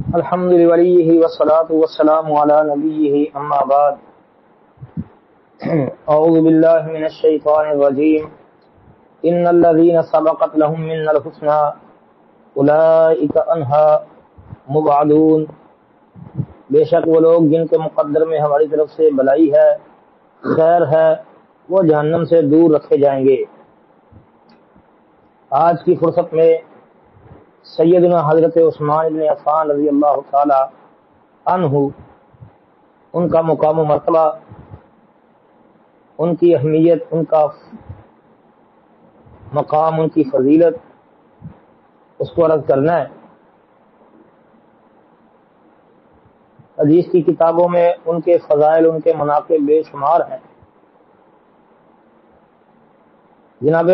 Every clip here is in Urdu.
الحمد للہ والصلاة والسلام علی نبیہ اما بعد اعوذ باللہ من الشیطان الرجیم ان الذین سبقت لهم منا الحسنى اولئک عنہا مبعدون، بے شک وہ لوگ جن کے مقدر میں ہماری طرف سے بلائی ہے، خیر ہے، وہ جہنم سے دور رکھے جائیں گے۔ آج کی فرصت میں سیدنا حضرت عثمان بن عفان رضی اللہ تعالی عنہ، ان کا مقام و مرتبہ، ان کی اہمیت، ان کا مقام، ان کی فضیلت، اس کو عرض کرنا ہے۔ حدیث کی کتابوں میں ان کے فضائل، ان کے مناقب بے شمار ہیں۔ جناب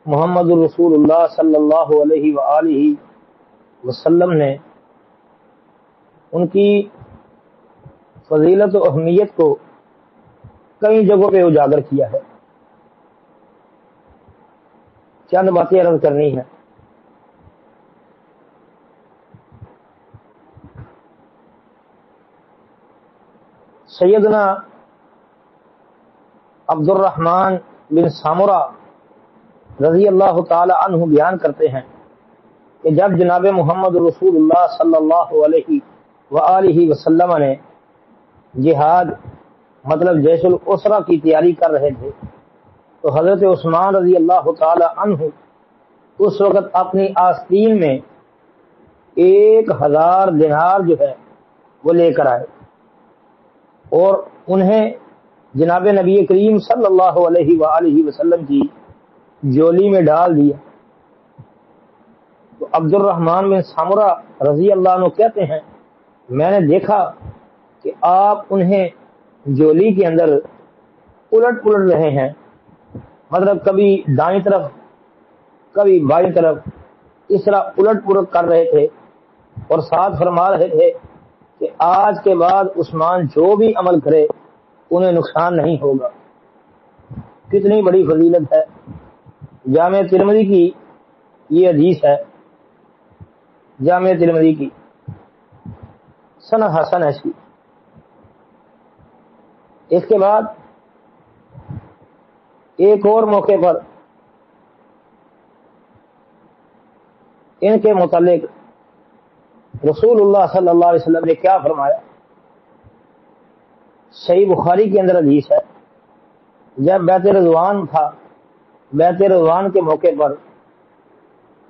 محمد الرسول اللہ صلی اللہ علیہ وآلہ وسلم نے ان کی فضیلت و اہمیت کو کئی جگہوں پہ اجاگر کیا ہے۔ چند باتیں عرض کرنی ہیں۔ سیدنا عبد الرحمن بن سامرہ رضی اللہ تعالی عنہ بیان کرتے ہیں کہ جب جناب محمد رسول اللہ صلی اللہ علیہ وآلہ وسلم نے جہاد مطلب جیش الاسرہ کی تیاری کر رہے تھے تو حضرت عثمان رضی اللہ تعالی عنہ اس وقت اپنی آستین میں 1000 دینار جو ہے وہ لے کر آئے اور انہیں جناب نبی کریم صلی اللہ علیہ وآلہ وسلم کی جولی میں ڈال دیا۔ تو عبد الرحمن بن سامرہ رضی اللہ عنہ کہتے ہیں میں نے دیکھا کہ آپ انہیں جولی کے اندر الٹ پلٹ رہے ہیں، مطلب کبھی دائیں طرف کبھی بائیں طرف اس طرح الٹ پلٹ کر رہے تھے، اور ساتھ فرما رہے تھے کہ آج کے بعد عثمان جو بھی عمل کرے انہیں نقصان نہیں ہوگا۔ کتنی بڑی فضیلت ہے۔ جامع ترمذی کی یہ حدیث ہے، جامع ترمذی کی سند حسن ہے اس کی۔ اس کے بعد ایک اور موقع پر ان کے متعلق رسول اللہ صلی اللہ علیہ وسلم نے کیا فرمایا، صحیح بخاری کے اندر حدیث ہے۔ جب بیعت رضوان تھا، بیعت رضوان کے موقع پر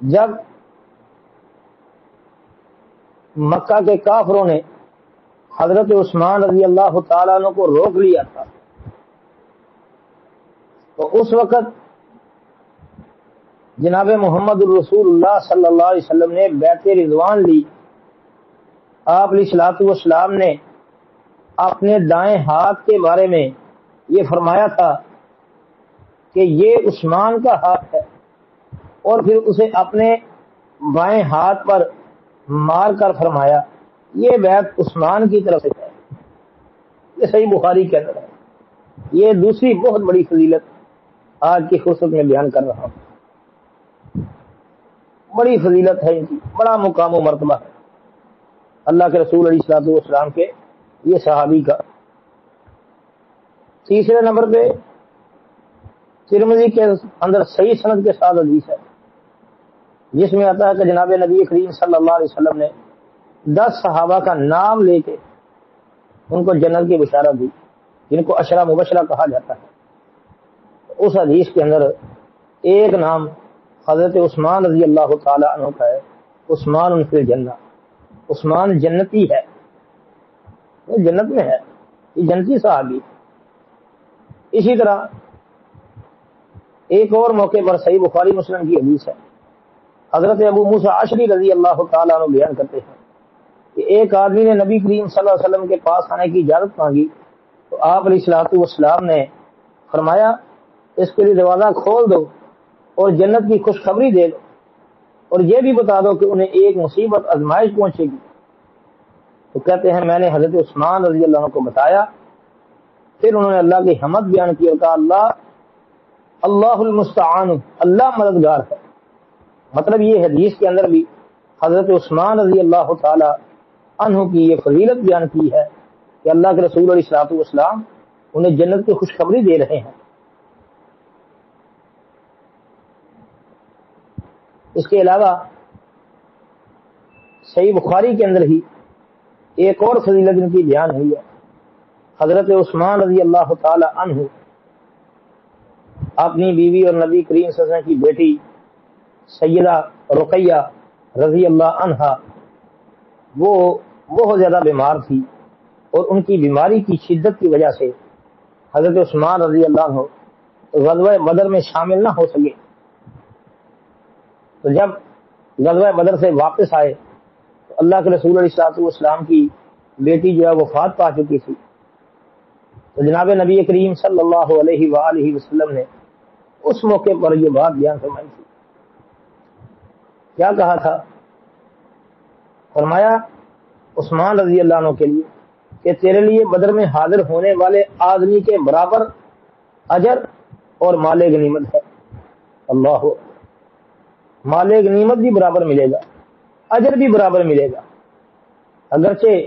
جب مکہ کے کافروں نے حضرت عثمان رضی اللہ تعالیٰ عنہ کو روک لیا تھا تو اس وقت جناب محمد الرسول اللہ صلی اللہ علیہ وسلم نے بیعت رضوان لی۔ آپ علیہ الصلوۃ والسلام نے اپنے دائیں ہاتھ کے بارے میں یہ فرمایا تھا کہ یہ عثمان کا ہاتھ ہے، اور پھر اسے اپنے بائیں ہاتھ پر مار کر فرمایا یہ بیعت عثمان کی طرف سے ہے۔ یہ صحیح بخاری کے اندر ہے۔ یہ دوسری بہت بڑی فضیلت آج کی فرصت میں بیان کر رہا ہوں۔ بڑی فضیلت ہے ان کی، بڑا مقام و مرتبہ ہے اللہ کے رسول علیہ الصلوۃ والسلام کے یہ صحابی کا۔ تیسرے نمبر پہ ترمذی کے اندر صحیح سند کے ساتھ حدیث ہے جس میں آتا ہے کہ جناب نبی کریم صلی اللہ علیہ وسلم نے 10 صحابہ کا نام لے کے ان کو جنت کی بشارت دی، جن کو عشرہ مبشرہ کہا جاتا ہے۔ اس حدیث کے اندر ایک نام حضرت عثمان رضی اللہ تعالی عنہ کا ہے، عثمان فی الجنہ، عثمان جنتی ہے، وہ جنت میں ہے، یہ جنتی صحابی۔ اسی طرح ایک اور موقع پر صحیح بخاری مسلم کی حدیث ہے، حضرت ابو موسیٰ اشعری رضی اللہ تعالیٰ عنہ بیان کرتے ہیں کہ ایک آدمی نے نبی کریم صلی اللہ علیہ وسلم کے پاس آنے کی اجازت مانگی تو آپ علیہ الصلوۃ والسلام نے فرمایا اس کے لیے دروازہ کھول دو اور جنت کی خوشخبری دے دو، اور یہ بھی بتا دو کہ انہیں ایک مصیبت آزمائش پہنچے گی۔ تو کہتے ہیں میں نے حضرت عثمان رضی اللہ عنہ کو بتایا، پھر انہوں نے اللہ کی حمد بیان کی اور کہا اللہ المستعان، اللہ مددگار ہے۔ مطلب یہ حدیث کے اندر بھی حضرت عثمان رضی اللہ تعالی عنہ کی یہ فضیلت بیان کی ہے کہ اللہ کے رسول علیہ الصلوۃ والسلام انہیں جنت کی خوشخبری دے رہے ہیں۔ اس کے علاوہ صحیح بخاری کے اندر ہی ایک اور فضیلت ان کی بیان ہوئی ہے۔ حضرت عثمان رضی اللہ تعالی عنہ اپنی بیوی اور نبی کریم صلی اللہ علیہ وسلم کی بیٹی سیدہ رقیہ رضی اللہ عنہا وہ بہت زیادہ بیمار تھی، اور ان کی بیماری کی شدت کی وجہ سے حضرت عثمان رضی اللہ عنہ غزوہ بدر میں شامل نہ ہو سکے۔ تو جب غزوہ بدر سے واپس آئے تو اللہ کے رسول علیہ الصلوۃ والسلام کی بیٹی جو ہے وفات پا چکی تھی، تو جناب نبی کریم صلی اللہ علیہ وآلہ وسلم نے اس موقع پر یہ بات بیان فرمائی تھی۔ کیا کہا تھا؟ فرمایا عثمان رضی اللہ عنہ کے لیے کہ تیرے لیے بدر میں حاضر ہونے والے آدمی کے برابر اجر اور مال غنیمت ہے۔ اللہ، مال غنیمت بھی برابر ملے گا، اجر بھی برابر ملے گا، اگرچہ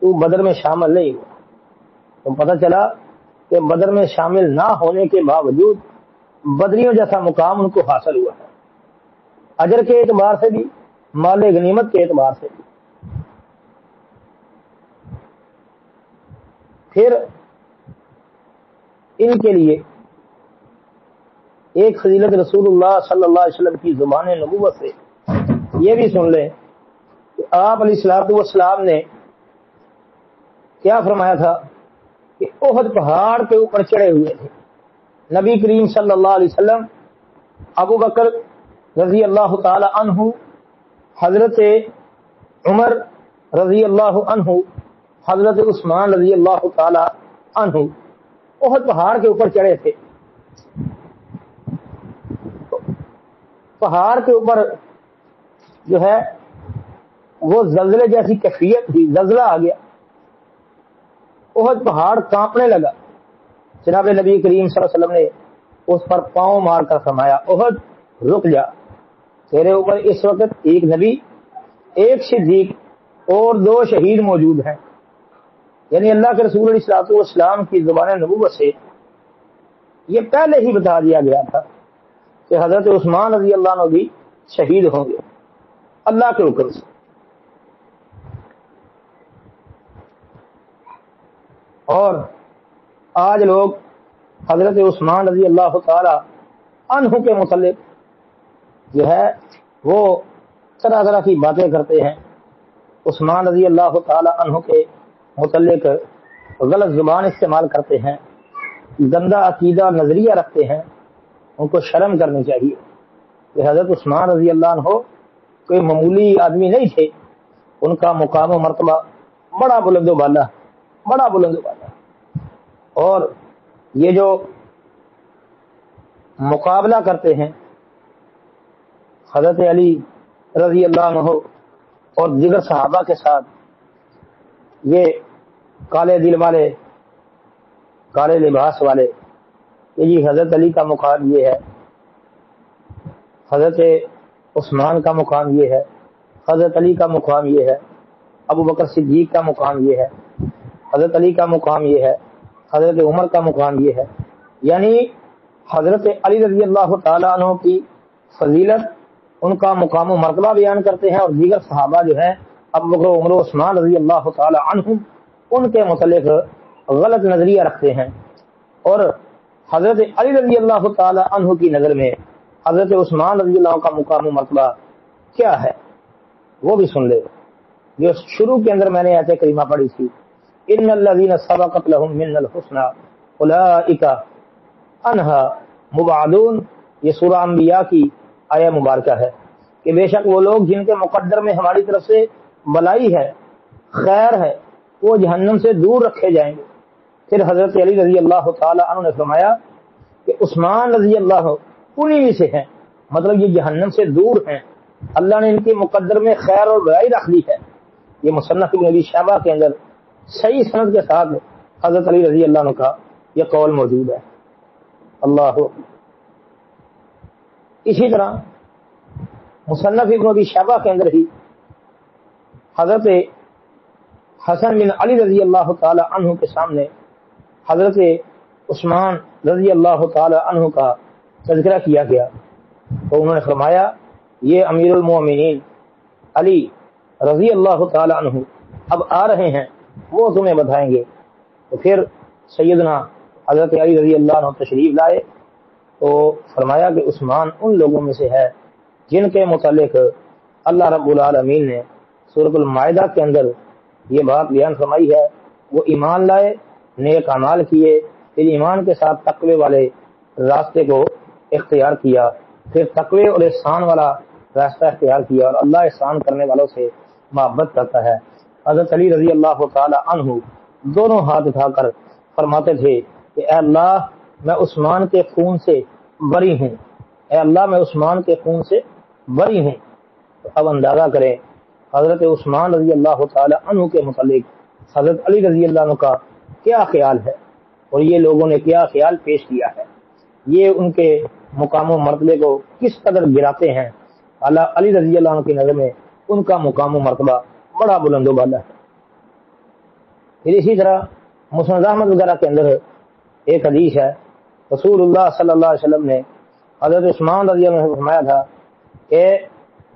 تو بدر میں شامل نہیں ہوا۔ تو پتہ چلا کہ بدر میں شامل نہ ہونے کے باوجود بدریوں جیسا مقام ان کو حاصل ہوا ہے، اجر کے اعتبار سے بھی، مال غنیمت کے اعتبار سے بھی۔ پھر ان کے لیے ایک فضیلت رسول اللہ صلی اللہ علیہ وسلم کی زبان نبوت سے یہ بھی سن لیں کہ آپ علیہ الصلوۃ والسلام نے کیا فرمایا تھا کہ احد پہاڑ کے اوپر چڑھے ہوئے تھے نبی کریم صلی اللہ علیہ وسلم، ابو بکر رضی اللہ تعالی عنہ، حضرت عمر رضی اللہ عنہ، حضرت عثمان رضی اللہ تعالی عنہ احد پہاڑ کے اوپر چڑھے تھے۔ پہاڑ کے اوپر جو ہے وہ زلزلے جیسی کیفیت تھی، زلزلہ آ گیا، احد پہاڑ کانپنے لگا۔ جناب نبی کریم صلی اللہ علیہ وسلم نے اس پر پاؤں مار کر فرمایا احد رک جا، تیرے اوپر اس وقت ایک نبی، ایک صدیق اور 2 شہید موجود ہیں۔ یعنی اللہ کے رسول علیہ الصلوۃ والسلام کی زبان نبوت سے یہ پہلے ہی بتا دیا گیا تھا کہ حضرت عثمان رضی اللہ عنہ بھی شہید ہوں گے اللہ کے حکم سے۔ اور آج لوگ حضرت عثمان رضی اللہ تعالی عنہ کے متعلق جو ہے وہ طرح طرح کی باتیں کرتے ہیں، عثمان رضی اللہ تعالی عنہ کے متعلق غلط زبان استعمال کرتے ہیں، گندا عقیدہ نظریہ رکھتے ہیں۔ ان کو شرم کرنی چاہیے کہ حضرت عثمان رضی اللہ عنہ کوئی معمولی آدمی نہیں تھے، ان کا مقام و مرتبہ بڑا بلند و بالا، بڑا بلند و بالا۔ اور یہ جو مقابلہ کرتے ہیں حضرت علی رضی اللہ عنہ اور دیگر صحابہ کے ساتھ، یہ کالے دل والے، کالے لباس والے، کہ جی حضرت علی کا مقام یہ ہے، حضرت عثمان کا مقام یہ ہے، حضرت علی کا مقام یہ ہے، ابو بکر صدیق کا مقام یہ ہے، حضرت علی کا مقام یہ ہے، حضرت عمر کا مقام یہ ہے۔ یعنی حضرت علی رضی اللہ تعالیٰ عنہ کی فضیلت، ان کا مقام و مرتبہ بیان کرتے ہیں، اور دیگر صحابہ جو ہیں ابو بکر عمر و عثمان رضی اللہ تعالیٰ عنہ ان کے متعلق غلط نظریہ رکھتے ہیں۔ اور حضرت علی رضی اللہ تعالیٰ عنہ کی نظر میں حضرت عثمان رضی اللہ عنہ کا مقام و مرتبہ کیا ہے وہ بھی سن لے۔ جو شروع کے اندر میں نے آیت کریمہ پڑھی تھی، ان الذین سبقت لهم من الحسنى اولئک عنہا مبعدون، یہ سورہ انبیاء کی آیہ مبارکہ ہے کہ بے شک وہ لوگ جن کے مقدر میں ہماری طرف سے بلائی ہے، خیر ہے، وہ جہنم سے دور رکھے جائیں گے۔ پھر حضرت علی رضی اللہ تعالی عنہ نے فرمایا کہ عثمان رضی اللہ عنہ انہی میں سے ہیں، مطلب یہ جہنم سے دور ہیں، اللہ نے ان کے مقدر میں خیر اور بلائی رکھ لی ہے۔ یہ مصنف ابن ابی شیبہ کے اندر صحیح سند کے ساتھ حضرت علی رضی اللہ عنہ کا یہ قول موجود ہے۔ اللہ اسی طرح مصنف ابن ابی شیبہ کے اندر ہی حضرت حسن بن علی رضی اللہ تعالی عنہ کے سامنے حضرت عثمان رضی اللہ تعالی عنہ کا تذکرہ کیا گیا تو انہوں نے فرمایا یہ امیر المومنین علی رضی اللہ تعالی عنہ اب آ رہے ہیں، وہ تمہیں بتائیں گے۔ تو پھر سیدنا حضرت علی رضی اللہ عنہ تشریف لائے تو فرمایا کہ عثمان ان لوگوں میں سے ہے جن کے متعلق اللہ رب العالمین نے سورۃ المائدہ کے اندر یہ بات بیان فرمائی ہے، وہ ایمان لائے، نیک اعمال کیے، پھر ایمان کے ساتھ تقوی والے راستے کو اختیار کیا، پھر تقوی اور احسان والا راستہ اختیار کیا، اور اللہ احسان کرنے والوں سے محبت کرتا ہے۔ حضرت علی رضی اللہ تعالی عنہ دونوں ہاتھ اٹھا کر فرماتے تھے کہ اے اللہ میں عثمان کے خون سے بری ہوں، اے اللہ میں عثمان کے خون سے بری ہوں۔ تو اب اندازہ کریں حضرت عثمان رضی اللہ تعالی عنہ کے متعلق حضرت علی رضی اللہ عنہ کا کیا خیال ہے، اور یہ لوگوں نے کیا خیال پیش کیا ہے، یہ ان کے مقام و مرتبے کو کس قدر گراتے ہیں۔ علی رضی اللہ عنہ کی نظر میں ان کا مقام و مرتبہ بڑا بلند و بالا ہے۔ پھر اسی طرح مسند احمد وغیرہ کے اندر ایک حدیث ہے، رسول اللہ صلی اللہ علیہ وسلم نے حضرت عثمان رضی اللہ عنہ سے فرمایا تھا کہ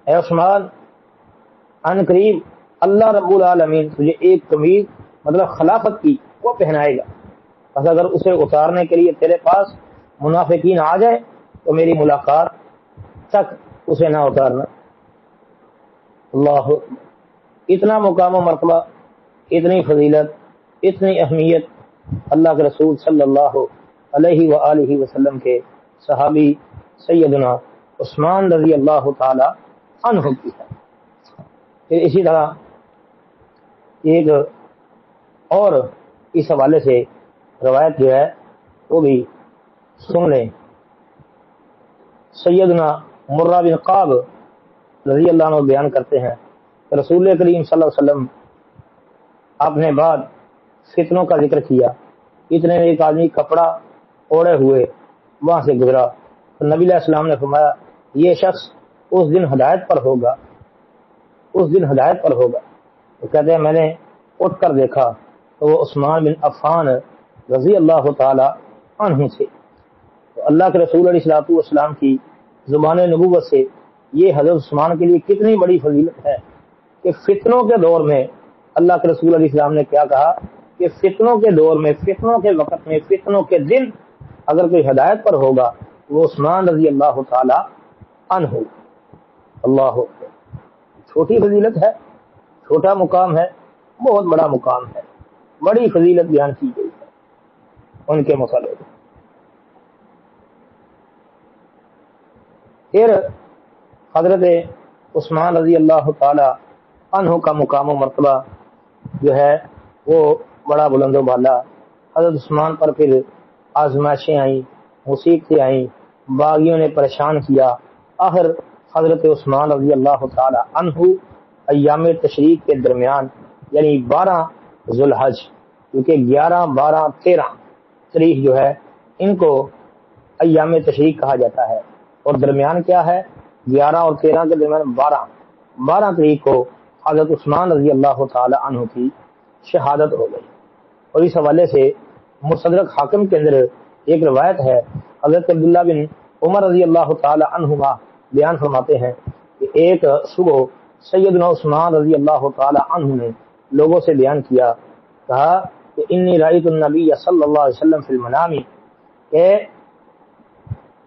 اے عثمان ان قریب اللہ رب العالمین تجھے ایک قمیض مطلب خلافت کی وہ پہنائے گا، بس اگر اسے اتارنے کے لیے تیرے پاس منافقین آ جائے تو میری ملاقات تک اسے نہ اتارنا۔ اللہ، اتنا مقام و مرتبہ، اتنی فضیلت، اتنی اہمیت اللہ کے رسول صلی اللہ علیہ وآلہ وسلم کے صحابی سیدنا عثمان رضی اللہ تعالی عنہ کی ہے۔ پھر اسی طرح ایک اور اس حوالے سے روایت جو ہے وہ بھی سن لیں۔ سیدنا مرہ بن قاب رضی اللہ عنہ بیان کرتے ہیں کہ رسول کریم صلی اللہ علیہ وسلم اپنے بعد فتنوں کا ذکر کیا، اتنے میں ایک آدمی کپڑا اوڑے ہوئے وہاں سے گزرا تو نبی علیہ السلام نے فرمایا یہ شخص اس دن ہدایت پر ہوگا، اس دن ہدایت پر ہوگا۔ تو کہتے ہیں میں نے اٹھ کر دیکھا تو وہ عثمان بن عفان رضی اللہ تعالی عنہ سے۔ تو اللہ کے رسول علیہ الصلوۃ والسلام کی زبان نبوت سے یہ حضرت عثمان کے لیے کتنی بڑی فضیلت ہے کہ فتنوں کے دور میں اللہ کے رسول علیہ السلام نے کیا کہا کہ فتنوں کے دور میں، فتنوں کے وقت میں، فتنوں کے دن اگر کوئی ہدایت پر ہوگا وہ عثمان رضی اللہ تعالی عنہ۔ اللہ، چھوٹی فضیلت ہے، چھوٹا مقام ہے، بہت بڑا مقام ہے، بڑی فضیلت بیان کی گئی ہے ان کے متعلق۔ پھر حضرت عثمان رضی اللہ تعالی عنہ کا مقام و مرتبہ جو ہے وہ بڑا بلند و بالا۔ حضرت عثمان پر پھر آزمائشیں آئیں، مصیبتیں آئیں، باغیوں نے پریشان کیا، آخر حضرت عثمان رضی اللہ تعالی عنہ ایام تشریق کے درمیان یعنی 12 ذوالحج، کیونکہ 11، 12، 13 تاریخ جو ہے ان کو ایام تشریق کہا جاتا ہے، اور درمیان کیا ہے 11 اور 13 کے درمیان 12 تاریخ کو حضرت عثمان رضی اللہ تعالی عنہ کی شہادت ہو گئی۔ اور اس حوالے سے مستدرک حاکم کے اندر ایک روایت ہے، حضرت عبداللہ بن عمر رضی اللہ تعالی عنہما بیان فرماتے ہیں کہ ایک صبح سیدنا عثمان رضی اللہ تعالی عنہ نے لوگوں سے بیان کیا، کہا کہ انی رأیت النبی صلی اللہ علیہ وسلم فی المنام، کہ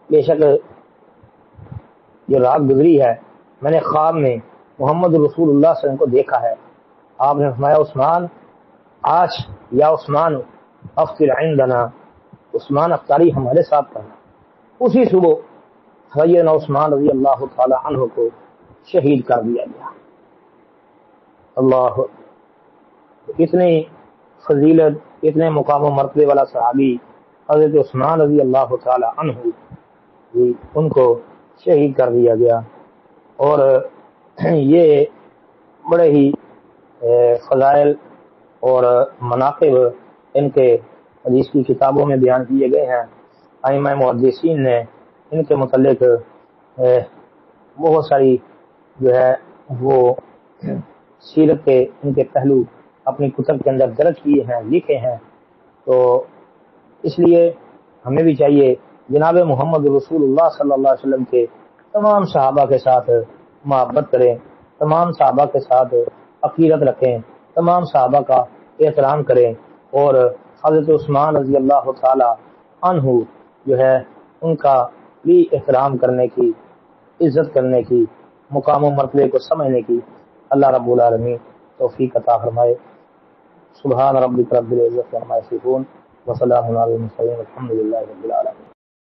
بے شک جو رات گزری ہے میں نے خواب میں محمد رسول اللہ صلی اللہ علیہ وسلم کو دیکھا ہے۔ آپ نے فرمایا عثمان آج یا عثمان افطر عندنا، عثمان افطاری ہمارے ساتھ کرنا۔ اسی صبح سیدنا عثمان رضی اللہ تعالی عنہ کو شہید کر دیا گیا۔ اللہ، اتنی فضیلت، اتنے مقام و مرتبے والا صحابی حضرت عثمان رضی اللہ تعالی عنہ، ان کو شہید کر دیا گیا۔ اور یہ بڑے ہی فضائل اور مناقب ان کے حدیث کی کتابوں میں بیان کیے گئے ہیں۔ ائمہ محدثین نے ان کے متعلق بہت ساری جو ہے وہ سیرت کے ان کے پہلو اپنی کتب کے اندر درج کیے ہیں، لکھے ہیں، تو اس لیے ہمیں بھی چاہیے جناب محمد رسول اللہ صلی اللہ علیہ وسلم کے تمام صحابہ کے ساتھ محبت کریں، تمام صحابہ کے ساتھ عقیدت رکھیں، تمام صحابہ کا احترام کریں، اور حضرت عثمان رضی اللہ تعالی عنہ جو ہے ان کا بھی احترام کرنے کی، عزت کرنے کی، مقام و مرتبے کو سمجھنے کی اللہ رب العالمین توفیق عطا فرمائے۔ سبحان ربک رب العزت عما یصفون وسلام علی المرسلین والحمد للہ رب العالمین۔